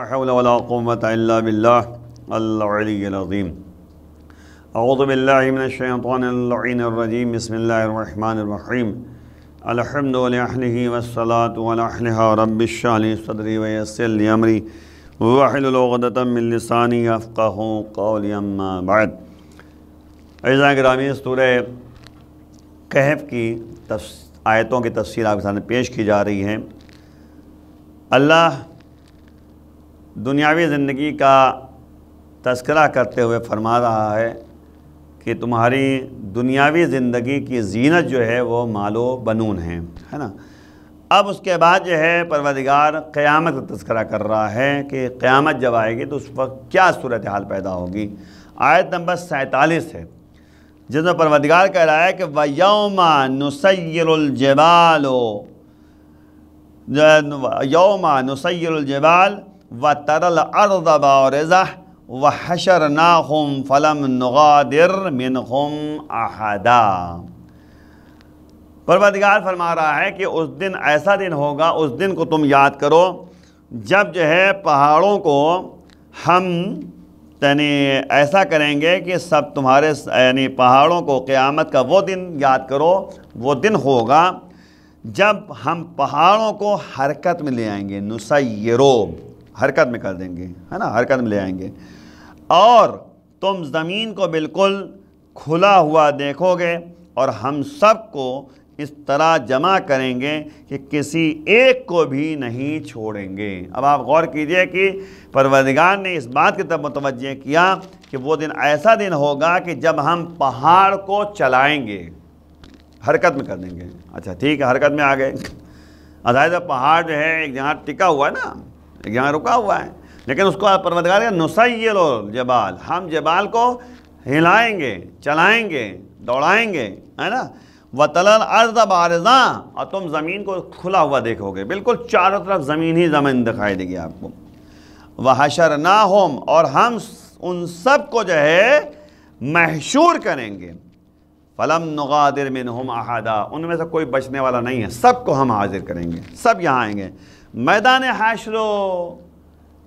حول ولا قوة إلا بالله العلي العظيم اعوذ باللہ من الشیطان اللعین الرجیم بسم اللہ الرحمن الرحیم الحمد للہ والصلاة والأحلہ رب اشرح لي صدری ویسر لي امری واحلل عقدۃ من لسانی یفقہوا قولی اما بعد۔ عزیزان گرامی، سورہ کہف کی آیتوں کی تفسیر آپ کے سامنے پیش کی جا رہی ہے۔ اللہ دنیاوی زندگی کا تذکرہ کرتے ہوئے فرما رہا ہے کہ تمہاری دنیاوی زندگی کی زینت جو ہے وہ مال و بنون ہے نا۔ اب اس کے بعد جو ہے پروردگار قیامت کا تذکرہ کر رہا ہے کہ قیامت جب آئے گی تو اس وقت کیا صورتحال پیدا ہوگی۔ آیت نمبر 47 ہے، جس میں پروردگار کہہ رہا ہے کہ وَيَوْمَ نُسَيِّرُ الْجِبَالُ يَوْمَ نُسَيِّرُ الْجِبَالُ وَتَرَى الْأَرْضَ بَارِزَةً وَحَشَرْنَاهُمْ فَلَمْ نُغَادِرْ مِنْهُمْ أَحَدًا۔ پروردگار فرما رہا ہے کہ اس دن ایسا دن ہوگا، اس دن کو تم یاد کرو جب جو ہے پہاڑوں کو ہم ایسا کریں گے کہ سب تمہارے پہاڑوں کو، قیامت کا وہ دن یاد کرو، وہ دن ہوگا جب ہم پہاڑوں کو حرکت میں لے آئیں گے، نسیرو، حرکت میں کر دیں گے، ہے نا، حرکت میں لے آئیں گے، اور تم زمین کو بالکل کھلا ہوا دیکھو گے اور ہم سب کو اس طرح جمع کریں گے کہ کسی ایک کو بھی نہیں چھوڑیں گے۔ اب آپ غور کیجئے کہ پروردگار نے اس بات کی طرف متوجہ کیا کہ وہ دن ایسا دن ہوگا کہ جب ہم پہاڑ کو چلائیں گے، حرکت میں کر دیں گے۔ اچھا ٹھیک ہے، حرکت میں آ گئے۔ ظاہر پہاڑ جو ہے ایک جہاں ٹکا ہوا ہے نا، ایک جہاں رکا ہوا ہے، لیکن اس کو پروردگار کا نسیل الجبال، ہم جبال کو ہلائیں گے، چلائیں گے، دوڑائیں گے، ہے نا۔ وَتَرَى الْأَرْضَ بَارِزَةً، اور تم زمین کو کھلا ہوا دیکھو گے، بالکل چاروں طرف زمین ہی زمین دکھائی دے گی آپ کو۔ وَحَشَرْنَاهُمْ، اور ہم ان سب کو جو ہے محشور کریں گے۔ فَلَمْ نُغَادِرْ مِنْهُمْ أَحَدًا، ان میں سے کوئی بچنے والا نہیں ہے، سب کو ہم حاضر کریں گے، سب یہاں آئیں گے۔ میدان حشر،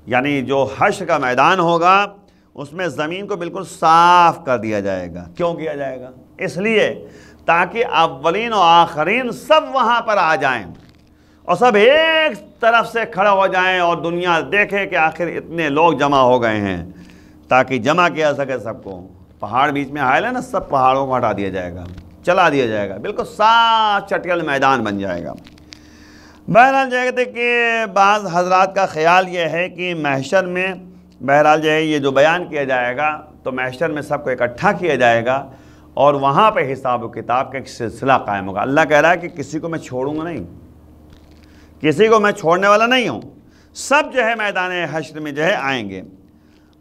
یعنی جو حشر کا میدان ہوگا اس میں زمین کو بالکل صاف کر دیا جائے گا۔ کیوں کیا جائے گا؟ اس لیے تاکہ اولین و آخرین سب وہاں پر آ جائیں اور سب ایک طرف سے کھڑا ہو جائیں اور دنیا دیکھے کہ آخر اتنے لوگ جمع ہو گئے ہیں، تاکہ جمع کیا سکے سب کو۔ پہاڑ بیچ میں حائل ہے نا، سب پہاڑوں کو ہٹا دیا جائے گا، چلا دیا جائے گا، بالکل صاف چٹیل میدان بن جائے گا۔ بہرحال جو ہے کہ بعض حضرات کا خیال یہ ہے کہ محشر میں بہرحال جو ہے یہ جو بیان کیا جائے گا تو محشر میں سب کو اکٹھا کیا جائے گا اور وہاں پہ حساب و کتاب کا ایک سلسلہ قائم ہوگا۔ اللہ کہہ رہا ہے کہ کسی کو میں چھوڑوں گا نہیں، کسی کو میں چھوڑنے والا نہیں ہوں، سب جو ہے میدان حشر میں جو ہے آئیں گے۔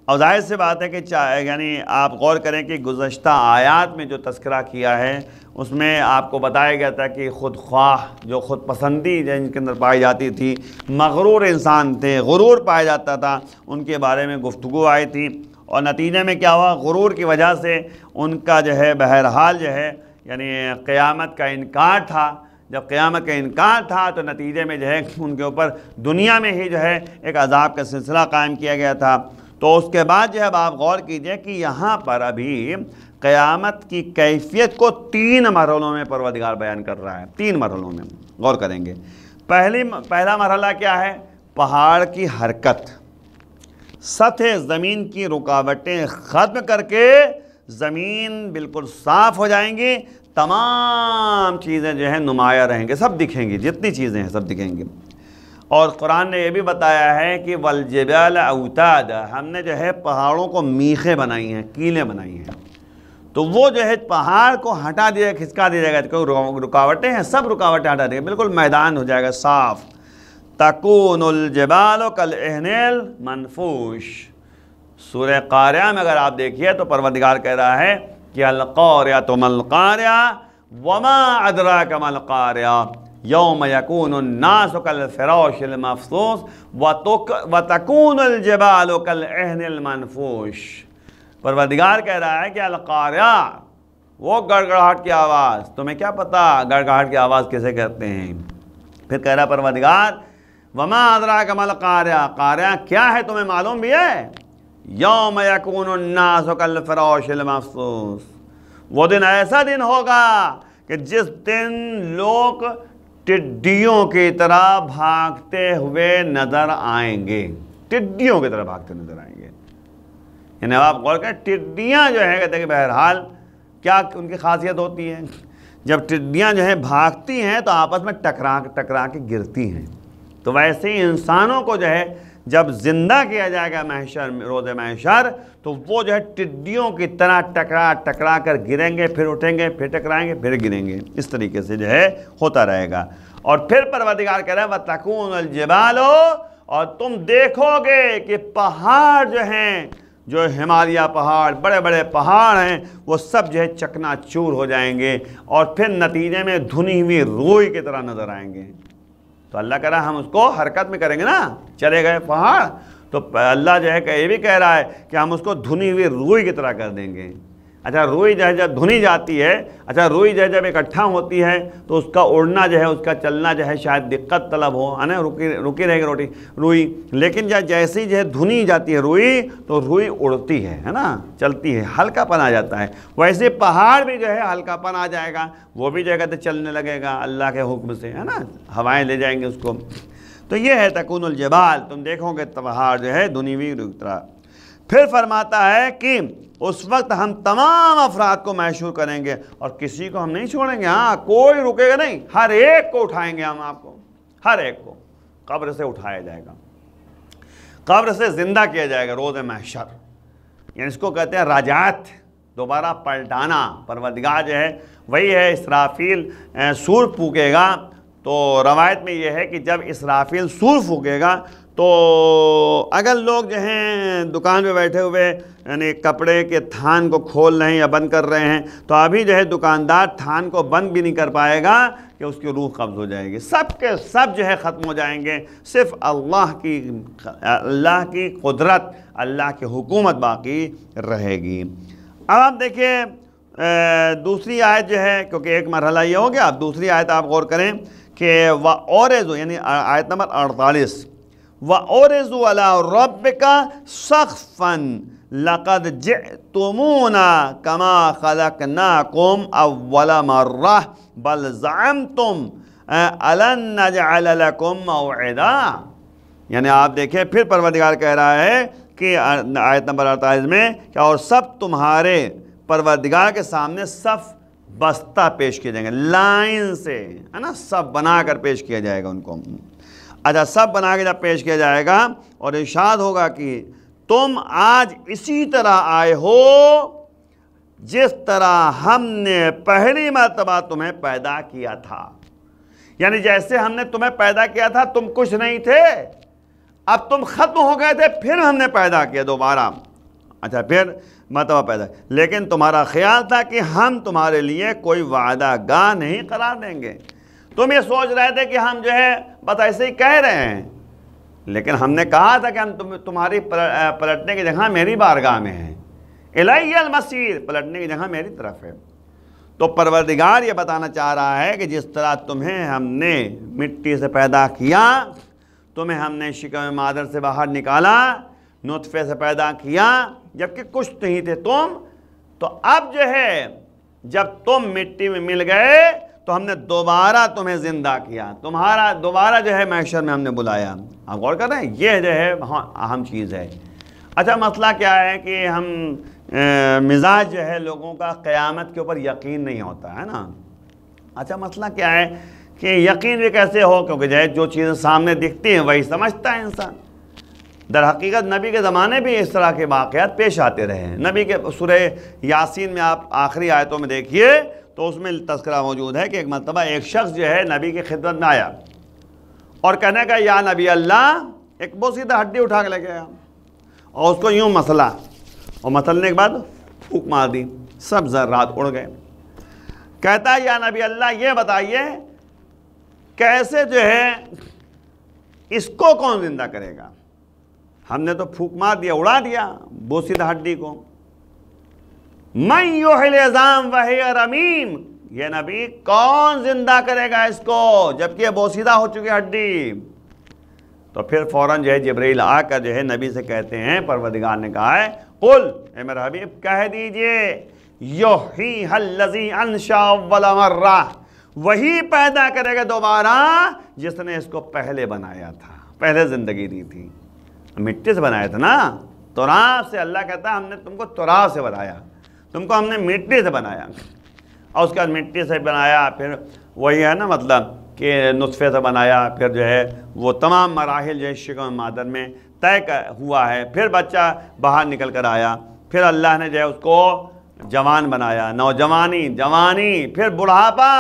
اور ظاہر سی بات ہے کہ یعنی آپ غور کریں کہ گزشتہ آیات میں جو تذکرہ کیا ہے اس میں آپ کو بتایا گیا تھا کہ خود خواہ، جو خود پسندی جن کے اندر پائی جاتی تھی، مغرور انسان تھے، غرور پایا جاتا تھا، ان کے بارے میں گفتگو آئی تھی، اور نتیجے میں کیا ہوا؟ غرور کی وجہ سے ان کا جو ہے بہرحال جو ہے یعنی قیامت کا انکار تھا۔ جب قیامت کا انکار تھا تو نتیجے میں جو ہے ان کے اوپر دنیا میں ہی جو ہے ایک عذاب کا سلسلہ قائم کیا گیا تھا۔ تو اس کے بعد جو ہے آپ غور کیجئے کہ یہاں پر ابھی قیامت کی کیفیت کو 3 مرحلوں میں پروردگار بیان کر رہا ہے، 3 مرحلوں میں غور کریں گے۔ پہلا مرحلہ کیا ہے؟ پہاڑ کی حرکت، سطح زمین کی رکاوٹیں ختم کر کے زمین بالکل صاف ہو جائیں گی، تمام چیزیں جو ہیں نمایاں رہیں گے، سب دکھیں گی، جتنی چیزیں ہیں سب دکھیں گی۔ اور قرآن نے یہ بھی بتایا ہے کہ والجبال اوتادا، ہم نے جو ہے پہاڑوں کو میخیں بنائی ہیں، کیلیں بنائی ہیں، تو وہ جو ہے پہاڑ کو ہٹا دیا، کھسکا دیا جائے گا، کوئی رکاوٹیں ہیں سب رکاوٹیں ہٹا دیا، بالکل میدان ہو جائے گا صاف۔ تکون الجبال کالعہن المنفوش، سورہ قاریہ میں اگر آپ دیکھیے تو پروردگار کہہ رہا ہے کہ القاریہ ما القاریہ وما ادراک ما القاریہ یوم یکون الناس کالفراش المبثوث وتکون الجبال کالعہن المنفوش۔ پروردگار کہہ رہا ہے کہ القاریہ، وہ گڑگڑاہٹ کی آواز، تمہیں کیا پتا گڑگڑاہٹ کی آواز کیسے کہتے ہیں؟ پھر کہہ رہا پروردگار وما ادراک مل قاریہ، قاریہ کیا ہے تمہیں معلوم بھی ہے؟ یوم یکون الناس کالفراش المبثوث، وہ دن ایسا دن ہوگا کہ جس دن لوگ ٹڈیوں کی طرح بھاگتے ہوئے نظر آئیں گے، ٹڈیوں کی طرح بھاگتے نظر آئیں گے۔ یعنی آپ غور کریں، ٹڈیاں جو ہے کہتے ہیں کہ بہرحال کیا ان کی خاصیت ہوتی ہے، جب ٹڈیاں جو ہیں بھاگتی ہیں تو آپس میں ٹکرا کے گرتی ہیں، تو ویسے ہی انسانوں کو جو ہے جب زندہ کیا جائے گا محشر، روز محشر، تو وہ جو ہے ٹڈیوں کی طرح ٹکرا کر گریں گے، پھر اٹھیں گے، پھر ٹکرائیں گے، پھر گریں گے، اس طریقے سے جو ہے ہوتا رہے گا۔ اور پھر پروردگار کہہ رہا ہے وَتَكُونُ الْجِبَالُ، اور تم دیکھو گے کہ پہاڑ جو ہیں، جو ہمالیہ پہاڑ، بڑے بڑے پہاڑ ہیں، وہ سب جو ہے چکنا چور ہو جائیں گے، اور پھر نتیجے میں دھنی ہوئی روئی کی طرح نظر آئیں گے۔ تو اللہ کہہ رہا ہے ہم اس کو حرکت میں کریں گے نا، چلے گئے پہاڑ، تو اللہ جو ہے کہ یہ بھی کہہ رہا ہے کہ ہم اس کو دھنی ہوئی روئی کی طرح کر دیں گے۔ اچھا روئی جو ہے جب دھنی جاتی ہے، اچھا روئی جو ہے جب اکٹھا ہوتی ہے تو اس کا اڑنا جو ہے، اس کا چلنا جو ہے شاید دقت طلب ہو، ہے نا، رکی رہے گی روئی، لیکن جیسے ہی جو ہے دھنی جاتی ہے روئی تو روئی اڑتی ہے نا، چلتی ہے، ہلکا پن آ جاتا ہے۔ ویسے پہاڑ بھی جو ہے ہلکا پن آ جائے گا، وہ بھی جگہ چلنے لگے گا اللہ کے حکم سے، ہے نا، ہوائیں لے جائیں گے اس کو۔ تو یہ ہے تکون الجبال، تم دیکھو گے پہاڑ جو ہے دھنی ہوئی طرح۔ پھر فرماتا ہے کہ اس وقت ہم تمام افراد کو محشور کریں گے اور کسی کو ہم نہیں چھوڑیں گے، ہاں کوئی رکے گا نہیں، ہر ایک کو اٹھائیں گے ہم، آپ کو ہر ایک کو قبر سے اٹھایا جائے گا، قبر سے زندہ کیا جائے گا روز محشر، یعنی اس کو کہتے ہیں رجعت، دوبارہ پلٹانا۔ پروردگار جو ہے وہی ہے، اسرافیل سور پھونکے گا، تو روایت میں یہ ہے کہ جب اسرافیل سور پھونکے گا تو اگر لوگ جو ہیں دکان پہ بیٹھے ہوئے یعنی کپڑے کے تھان کو کھول رہے ہیں یا بند کر رہے ہیں، تو ابھی جو ہے دکاندار تھان کو بند بھی نہیں کر پائے گا کہ اس کی روح قبض ہو جائے گی، سب کے سب جو ہے ختم ہو جائیں گے، صرف اللہ کی قدرت، اللہ کی حکومت باقی رہے گی۔ اب آپ دیکھیں دوسری آیت جو ہے، کیونکہ ایک مرحلہ یہ ہو گیا، اب دوسری آیت آپ غور کریں کہ وَأُعْرِضُ، یعنی آیت نمبر 48، وَأُعْرِضُ عَلَىٰ رَبِّكَ صَفًّا لَقَدْ جِئْتُمُونَا كَمَا خَلَقْنَاكُمْ أَوَّلَ مَرَّةٍ بَلْ زَعَمْتُمْ أَلَن نَّجْعَلَ لَكُمْ مَوْعِدًا۔ یعنی آپ دیکھیں پھر پروردگار کہہ رہا ہے کہ آیت نمبر 48 میں کہ اور سب تمہارے پروردگار کے سامنے صف بستہ پیش کیے جائیں گے، لائن سے، ہے نا، سب بنا کر پیش کیا جائے گا ان کو۔ اچھا سب بنا کے جب پیش کیا جائے گا اور ارشاد ہوگا کہ تم آج اسی طرح آئے ہو جس طرح ہم نے پہلی مرتبہ تمہیں پیدا کیا تھا، یعنی جیسے ہم نے تمہیں پیدا کیا تھا تم کچھ نہیں تھے، اب تم ختم ہو گئے تھے، پھر ہم نے پیدا کیا دوبارہ، اچھا پھر مرتبہ پیدا، لیکن تمہارا خیال تھا کہ ہم تمہارے لیے کوئی وعدہ گاہ نہیں قرار دیں گے، تم یہ سوچ رہے تھے کہ ہم جو ہے بس ایسے ہی کہہ رہے ہیں، لیکن ہم نے کہا تھا کہ ہم تمہاری پلٹنے کی جگہ میری بارگاہ میں ہے، الیہ المصیر، پلٹنے کی جگہ میری طرف ہے۔ تو پروردگار یہ بتانا چاہ رہا ہے کہ جس طرح تمہیں ہم نے مٹی سے پیدا کیا، تمہیں ہم نے شکم مادر سے باہر نکالا، نطفے سے پیدا کیا جبکہ کچھ نہیں تھے تم، تو اب جو ہے جب تم مٹی میں مل گئے تو ہم نے دوبارہ تمہیں زندہ کیا، تمہارا دوبارہ جو ہے محشر میں ہم نے بلایا۔ آپ غور کر رہے ہیں، یہ جو ہے اہم چیز ہے۔ اچھا مسئلہ کیا ہے کہ ہم مزاج جو ہے لوگوں کا قیامت کے اوپر یقین نہیں ہوتا ہے نا۔ اچھا مسئلہ کیا ہے کہ یقین بھی کیسے ہو، کیونکہ جو چیزیں سامنے دکھتی ہیں وہی سمجھتا ہے انسان۔ در حقیقت نبی کے زمانے بھی اس طرح کے واقعات پیش آتے رہے ہیں۔ نبی کے سورہ یاسین میں آپ آخری آیتوں میں دیکھیے تو اس میں تذکرہ موجود ہے کہ ایک مرتبہ ایک شخص جو ہے نبی کی خدمت میں آیا اور کہنے کا یا نبی اللہ، ایک بوسیدہ ہڈی اٹھا کے لے گیا اور اس کو یوں مسلا، اور مسلنے کے بعد پھونک مار دی، سب ذرات اڑ گئے۔ کہتا ہے یا نبی اللہ یہ بتائیے کیسے جو ہے اس کو کون زندہ کرے گا؟ ہم نے تو پھونک مار دیا، اڑا دیا بوسیدہ ہڈی کو۔ من یحیی العظام وہی رمیم، یہ نبی کون زندہ کرے گا اس کو جبکہ یہ بوسیدہ ہو چکی ہڈی؟ تو پھر فوراً جو ہے جبرائیل آ کر جو ہے نبی سے کہتے ہیں پروردگار نے کہا ہے قل، اے میرے حبیب کہہ دیجئے یحییھا الذی انشأ اول مرہ، وہی پیدا کرے گا دوبارہ جس نے اس کو پہلے بنایا تھا، پہلے زندگی دی تھی، مٹی سے بنایا تھا نا، تراب سے۔ اللہ کہتا ہے ہم نے تم کو تراب سے بنایا، تم کو ہم نے مٹی سے بنایا، اور اس کے بعد مٹی سے بنایا، پھر وہی ہے نا مطلب کہ نطفے سے بنایا، پھر جو ہے وہ تمام مراحل جو ہے شکم مادر میں طے ہوا ہے، پھر بچہ باہر نکل کر آیا، پھر اللہ نے جو ہے اس کو جوان بنایا، نوجوانی، جوانی، پھر بڑھاپا،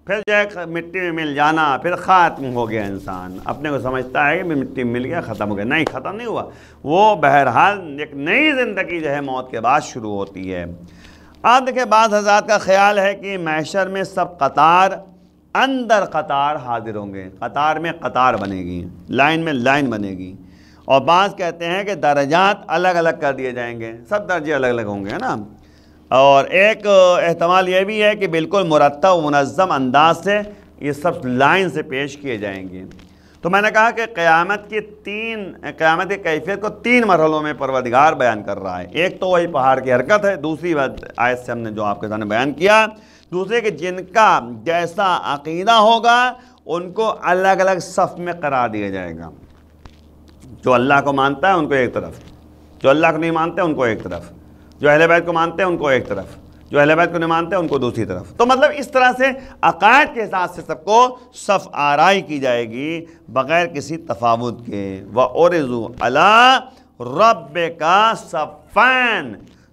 پھر جو ہے مٹی میں مل جانا، پھر ختم ہو گیا انسان۔ اپنے کو سمجھتا ہے کہ مٹی میں مل گیا ختم ہو گیا، نہیں، ختم نہیں ہوا، وہ بہرحال ایک نئی زندگی جو ہے موت کے بعد شروع ہوتی ہے۔ آپ دیکھیں بعض حضرات کا خیال ہے کہ محشر میں سب قطار اندر قطار حاضر ہوں گے، قطار میں قطار بنے گی، لائن میں لائن بنے گی، اور بعض کہتے ہیں کہ درجات الگ الگ کر دیے جائیں گے، سب درجے الگ الگ ہوں گے، ہے نا۔ اور ایک احتمال یہ بھی ہے کہ بالکل مرتب منظم انداز سے یہ سب لائن سے پیش کیے جائیں گے۔ تو میں نے کہا کہ قیامت کی کیفیت کو 3 مرحلوں میں پروردگار بیان کر رہا ہے۔ ایک تو وہی پہاڑ کی حرکت ہے، دوسری بات آیت سے ہم نے جو آپ کے سامنے بیان کیا، دوسرے کہ جن کا جیسا عقیدہ ہوگا ان کو الگ الگ صف میں قرار دیا جائے گا۔ جو اللہ کو مانتا ہے ان کو ایک طرف، جو اللہ کو نہیں مانتے ان کو ایک طرف، جو اہل بیت کو مانتے ہیں ان کو ایک طرف، جو اہل بیت کو نہیں مانتے ان کو دوسری طرف۔ تو مطلب اس طرح سے عقائد کے حساب سے سب کو صف آرائی کی جائے گی بغیر کسی تفاوت کے۔ وَأُعْرِضُوا عَلَىٰ رَبِّكَ صَفًّا،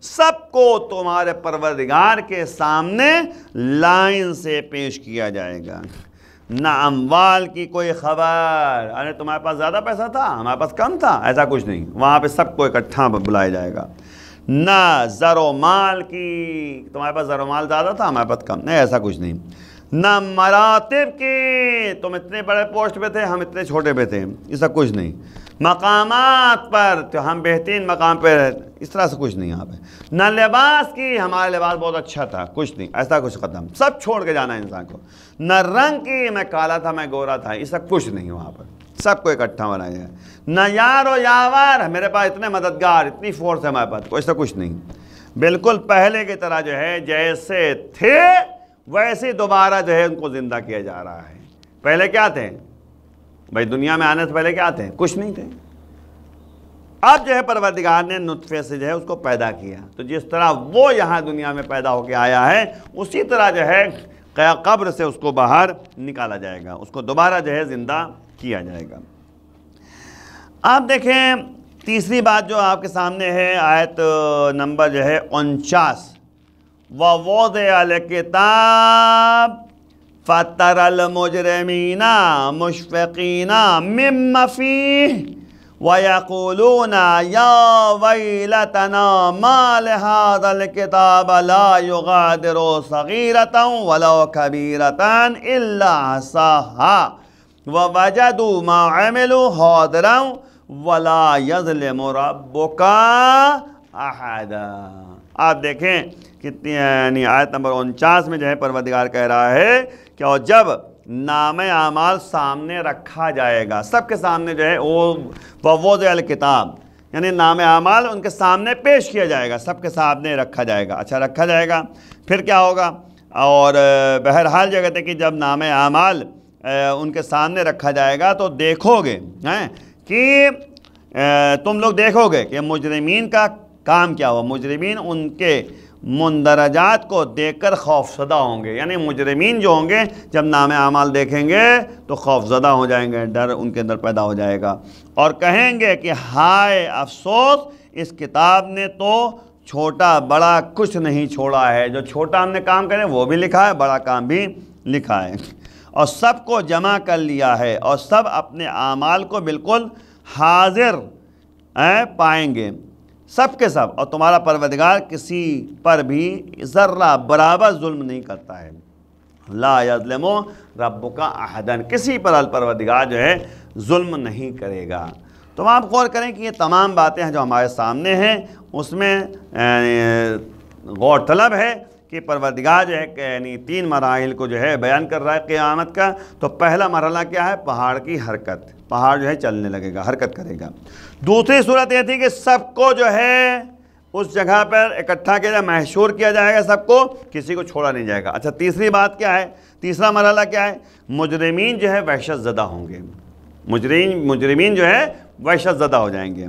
سب کو تمہارے پروردگار کے سامنے لائن سے پیش کیا جائے گا۔ نہ اموال کی کوئی خبر، ارے تمہارے پاس زیادہ پیسہ تھا ہمارے پاس کم تھا، ایسا کچھ نہیں، وہاں پہ سب کو اکٹھا بلایا جائے گا۔ نہ زر و مال کی، تمہارے پاس زر و مال زیادہ تھا ہمارے پاس کم، نہیں، ایسا کچھ نہیں۔ نہ مراتب کی، تم اتنے بڑے پوسٹ پہ تھے ہم اتنے چھوٹے پہ تھے، ایسا کچھ نہیں۔ مقامات پر تو ہم بہترین مقام پہ رہتے، اس طرح سے کچھ نہیں یہاں پہ۔ نہ لباس کی، ہمارا لباس بہت اچھا تھا، کچھ نہیں، ایسا کچھ ختم، سب چھوڑ کے جانا ہے انسان کو۔ نہ رنگ کی، میں کالا تھا میں گورا تھا، ایسا کچھ نہیں وہاں پر، سب کو اکٹھا بنایا جائے۔ نہ یار و یاور، میرے پاس اتنے مددگار، اتنی فورس ہے ہمارے پاس، ایسا کچھ نہیں، بالکل پہلے کی طرح جو ہے جیسے تھے ویسے دوبارہ جو ہے ان کو زندہ کیا جا رہا ہے۔ پہلے کیا تھے بھائی، دنیا میں آنے سے پہلے کیا تھے؟ کچھ نہیں تھے۔ اب جو ہے پروردگار نے نطفے سے جو ہے اس کو پیدا کیا، تو جس طرح وہ یہاں دنیا میں پیدا ہو کے آیا ہے اسی طرح جو ہے قبر سے اس کو باہر نکالا جائے گا، اس کو دوبارہ جو ہے زندہ کیا جائے گا۔ آپ دیکھیں تیسری بات جو آپ کے سامنے ہے، آیت نمبر جو ہے 49، وَوَضِعَ الْكِتَابَ فَتَرَى الْمُجْرِمِينَ مُشْفِقِينَ مِمَّا فِيهِ وَيَقُولُونَ يَا وَيْلَتَنَا مَا لِهَذَا الْكِتَابَ لَا يُغَادِرُ صَغِيرَةً وَلَوْ كَبِيرَةً إِلَّا أَحْصَاهَا وَوَجَدُوا مَا عَمِلُوا حَاضِرًا وَلَا يَظْلِمُ رَبُّكَ أَحَدًا۔ آپ دیکھیں کتنی یعنی آیت نمبر 49 میں جو ہے پروردگار کہہ رہا ہے کہ اور جب نام اعمال سامنے رکھا جائے گا، سب کے سامنے جو ہے وہ وضع الکتاب، یعنی نام اعمال ان کے سامنے پیش کیا جائے گا، سب کے سامنے رکھا جائے گا۔ اچھا رکھا جائے گا، پھر کیا ہوگا؟ اور بہرحال جو کہتے ہیں کہ جب نام اعمال ان کے سامنے رکھا جائے گا تو دیکھو گے کہ تم لوگ دیکھو گے کہ مجرمین کا کام کیا ہوا۔ مجرمین ان کے مندرجات کو دیکھ کر خوفزدہ ہوں گے، یعنی مجرمین جو ہوں گے جب نام اعمال دیکھیں گے تو خوفزدہ ہو جائیں گے، ڈر ان کے اندر پیدا ہو جائے گا، اور کہیں گے کہ ہائے افسوس، اس کتاب نے تو چھوٹا بڑا کچھ نہیں چھوڑا ہے، جو چھوٹا ہم نے کام کرے وہ بھی لکھا ہے، بڑا کام بھی لکھا ہے، اور سب کو جمع کر لیا ہے، اور سب اپنے اعمال کو بالکل حاضر پائیں گے، سب کے سب، اور تمہارا پروردگار کسی پر بھی ذرہ برابر ظلم نہیں کرتا ہے۔ لا یظلم ربک احدا، کسی پر پروردگار جو ہے ظلم نہیں کرے گا۔ تو آپ غور کریں کہ یہ تمام باتیں ہیں جو ہمارے سامنے ہیں، اس میں غور طلب ہے کہ پروردگار جو ہے یعنی 3 مراحل کو جو ہے بیان کر رہا ہے قیامت کا۔ تو پہلا مرحلہ کیا ہے؟ پہاڑ کی حرکت، پہاڑ جو ہے چلنے لگے گا، حرکت کرے گا۔ دوسری صورت یہ تھی کہ سب کو جو ہے اس جگہ پر اکٹھا کیا جائے، محشور کیا جائے گا، سب کو، کسی کو چھوڑا نہیں جائے گا۔ اچھا تیسری بات کیا ہے؟ تیسرا مرحلہ کیا ہے؟ مجرمین جو ہے وحشت زدہ ہوں گے، مجرمین جو ہے وحشت زدہ ہو جائیں گے۔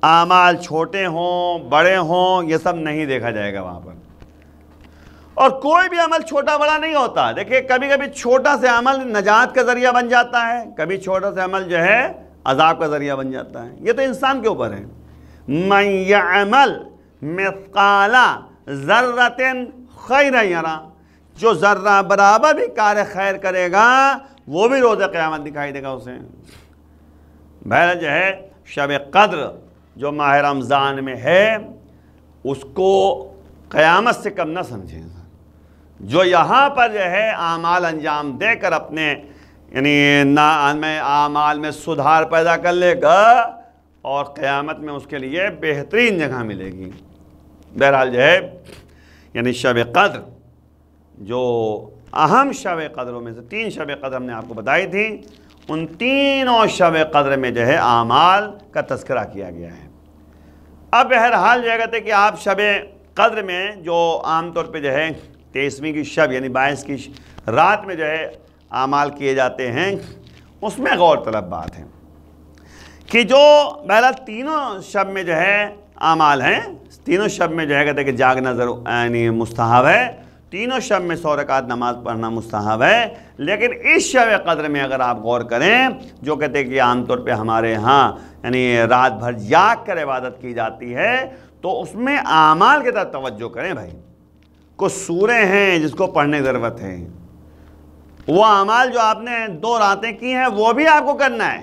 اعمال چھوٹے ہوں بڑے ہوں یہ سب نہیں دیکھا جائے گا وہاں پر، اور کوئی بھی عمل چھوٹا بڑا نہیں ہوتا۔ دیکھیں کبھی کبھی چھوٹا سے عمل نجات کا ذریعہ بن جاتا ہے، کبھی چھوٹا سے عمل جو ہے عذاب کا ذریعہ بن جاتا ہے، یہ تو انسان کے اوپر ہے۔ من یعمل مثقال ذرۃ خیرا یرا، جو ذرہ برابر بھی کار خیر کرے گا وہ بھی روز قیامت دکھائی دے گا اسے۔ بہرحال جو ہے شب قدر جو ماہ رمضان میں ہے اس کو قیامت سے کم نہ سمجھیں۔ جو یہاں پر جو ہے اعمال انجام دے کر اپنے یعنی اعمال میں سدھار پیدا کر لے گا اور قیامت میں اس کے لیے بہترین جگہ ملے گی۔ بہرحال جو ہے یعنی شب قدر جو اہم شب قدروں میں سے 3 شب قدر ہم نے آپ کو بتائی تھی، ان تینوں شب قدر میں جو ہے اعمال کا تذکرہ کیا گیا ہے۔ اب بہرحال جو ہے کہتے ہیں کہ آپ شب قدر میں جو عام طور پہ جو ہے 23ویں کی شب یعنی 22 کی رات میں جو ہے اعمال کیے جاتے ہیں، اس میں غور طلب بات ہے کہ جو بہرحال تینوں شب میں جو ہے اعمال ہیں، تینوں شب میں جو ہے کہتے ہیں کہ جاگنا یعنی مستحب ہے، تینوں شب میں 100 رکعت نماز پڑھنا مستحب ہے، لیکن اس شب قدر میں اگر آپ غور کریں جو کہتے ہیں کہ عام طور پہ ہمارے ہاں یعنی رات بھر جاگ کر عبادت کی جاتی ہے، تو اس میں اعمال کی طرف توجہ کریں بھائی۔ کچھ سوریں ہیں جس کو پڑھنے کی ضرورت ہے، وہ اعمال جو آپ نے 2 راتیں کی ہیں وہ بھی آپ کو کرنا ہے۔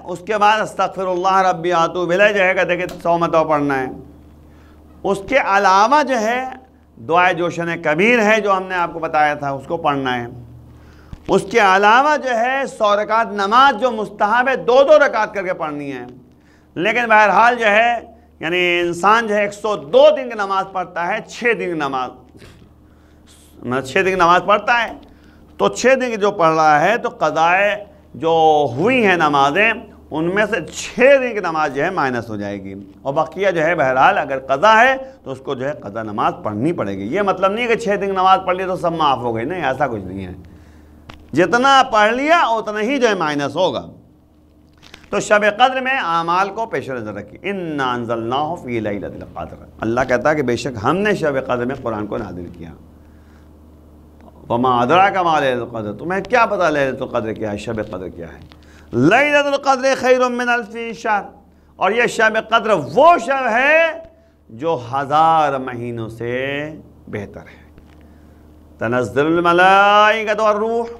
اس کے بعد استغفر اللہ ربی اتوب الیہ جو ہے کہتے ہیں کہ 100 مرتبہ پڑھنا ہے۔ اس کے علاوہ جو ہے دعائے جوشن کبیر ہے جو ہم نے آپ کو بتایا تھا، اس کو پڑھنا ہے۔ اس کے علاوہ جو ہے 100 رکعت نماز جو مستحب ہے 2 رکعت کر کے پڑھنی ہے۔ لیکن بہرحال جو ہے یعنی انسان جو ہے 102 دن کی نماز پڑھتا ہے، 6 دن کی نماز پڑھتا ہے، تو 6 دن کی جو پڑھ رہا ہے تو قضائے جو ہوئی ہیں نمازیں ان میں سے 6 دن کی نماز جو ہے مائنس ہو جائے گی، اور بقیہ جو ہے بہرحال اگر قضا ہے تو اس کو جو ہے قضا نماز پڑھنی پڑے گی۔ یہ مطلب نہیں کہ 6 دن کی نماز پڑھ لی تو سب معاف ہو گئی، نہیں، ایسا کچھ نہیں ہے، جتنا پڑھ لیا اتنا ہی جو ہے مائنس ہوگا۔ تو شب قدر میں اعمال کو پیش نظر رکھیے۔ انا انزلناہ فی لیلۃ القدر، اللہ کہتا ہے کہ بے شک ہم نے شب قدر میں قرآن کو نازل کیا۔ وما ادراک ما لیلۃ القدر، تمہیں کیا پتہ لیلۃ القدر کیا ہے، شب قدر کیا ہے۔ لیلۃ القدر خیر من الف شہر، اور یہ شب قدر وہ شب ہے جو 1000 مہینوں سے بہتر ہے۔ تنزل الملائکۃ والروح،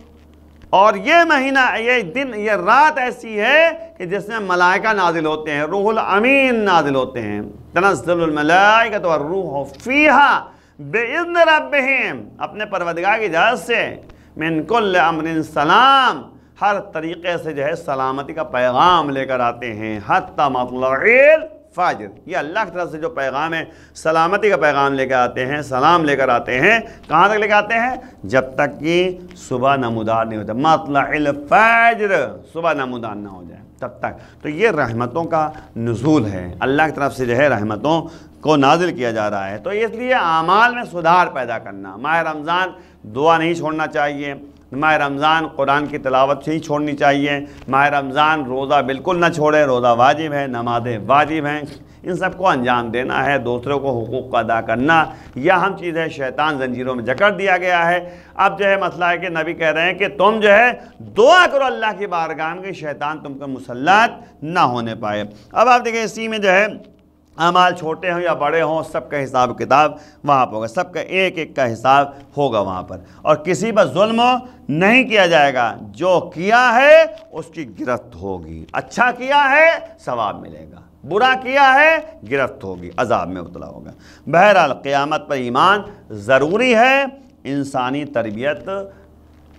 اور یہ مہینہ یہ دن یہ رات ایسی ہے کہ جس میں ملائکہ نازل ہوتے ہیں، روح الامین نازل ہوتے ہیں۔ تنزل الملائکۃ والروح فیہا بِإِذْنِ رَبِّهِمْ، اپنے پروردگار کی اجازت سے، من کل امر سلام، ہر طریقے سے جو ہے سلامتی کا پیغام لے کر آتے ہیں، حتی مطلع الفجر، یہ اللہ کی طرف سے جو پیغام ہے سلامتی کا پیغام لے کر آتے ہیں، سلام لے کر آتے ہیں، کہاں تک لے کر آتے ہیں؟ جب تک کہ صبح نمودار نہیں ہوتا، مطلع الفجر، صبح نمودار نہ ہو جائے تب تک۔ تو یہ رحمتوں کا نزول ہے، اللہ کی طرف سے جو ہے رحمتوں کو نازل کیا جا رہا ہے۔ تو اس لیے اعمال میں سدھار پیدا کرنا، ماہ رمضان دعا نہیں چھوڑنا چاہیے، ماہ رمضان قرآن کی تلاوت نہیں چھوڑنی چاہیے، ماہ رمضان روزہ بالکل نہ چھوڑے، روزہ واجب ہے، نمازیں واجب ہیں، ان سب کو انجام دینا ہے، دوسروں کو حقوق ادا کرنا، یہ اہم چیز ہے۔ شیطان زنجیروں میں جکڑ دیا گیا ہے۔ اب جو ہے مسئلہ ہے کہ نبی کہہ رہے ہیں کہ تم جو ہے دعا کرو اللہ کی بارگاہ میں کہ شیطان تم کو مسلط نہ ہونے پائے۔ اب آپ دیکھیں اسی میں جو ہے اعمال چھوٹے ہوں یا بڑے ہوں سب کا حساب کتاب وہاں پر ہوگا، سب کا ایک ایک کا حساب ہوگا وہاں پر، اور کسی پر ظلم نہیں کیا جائے گا، جو کیا ہے اس کی گرفت ہوگی، اچھا کیا ہے ثواب ملے گا، برا کیا ہے گرفت ہوگی، عذاب میں مبتلا ہوگا۔ بہرحال قیامت پر ایمان ضروری ہے انسانی تربیت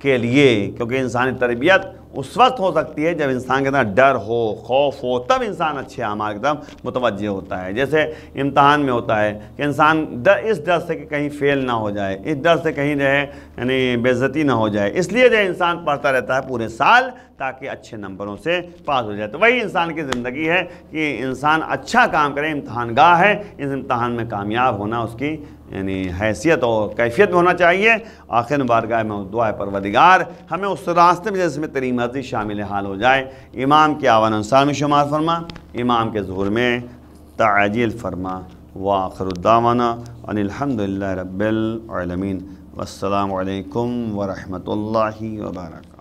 کے لیے، کیونکہ انسانی تربیت اس وقت ہو سکتی ہے جب انسان کے اندر ڈر ہو، خوف ہو، تب انسان اچھے اعمال کی طرف متوجہ ہوتا ہے۔ جیسے امتحان میں ہوتا ہے کہ انسان اس ڈر سے کہ کہیں فیل نہ ہو جائے، اس ڈر سے کہیں جو ہے یعنی بے عزتی نہ ہو جائے، اس لیے جو ہے انسان پڑھتا رہتا ہے پورے سال تاکہ اچھے نمبروں سے پاس ہو جائے۔ تو وہی انسان کی زندگی ہے کہ انسان اچھا کام کرے، امتحان گاہ ہے، اس امتحان میں کامیاب ہونا اس کی یعنی حیثیت اور کیفیت میں ہونا چاہیے۔ آخر بارگاہ میں دعا ہے پروردگار ہمیں اس راستے میں جس میں تیری مرضی شامل حال ہو جائے، امام کے آون انصار میں شمار فرما، امام کے ظہور میں تعجیل فرما۔ وآخر الدعوانا ان الحمدللہ رب العالمین، والسلام علیکم ورحمۃ اللہ وبرکاتہ۔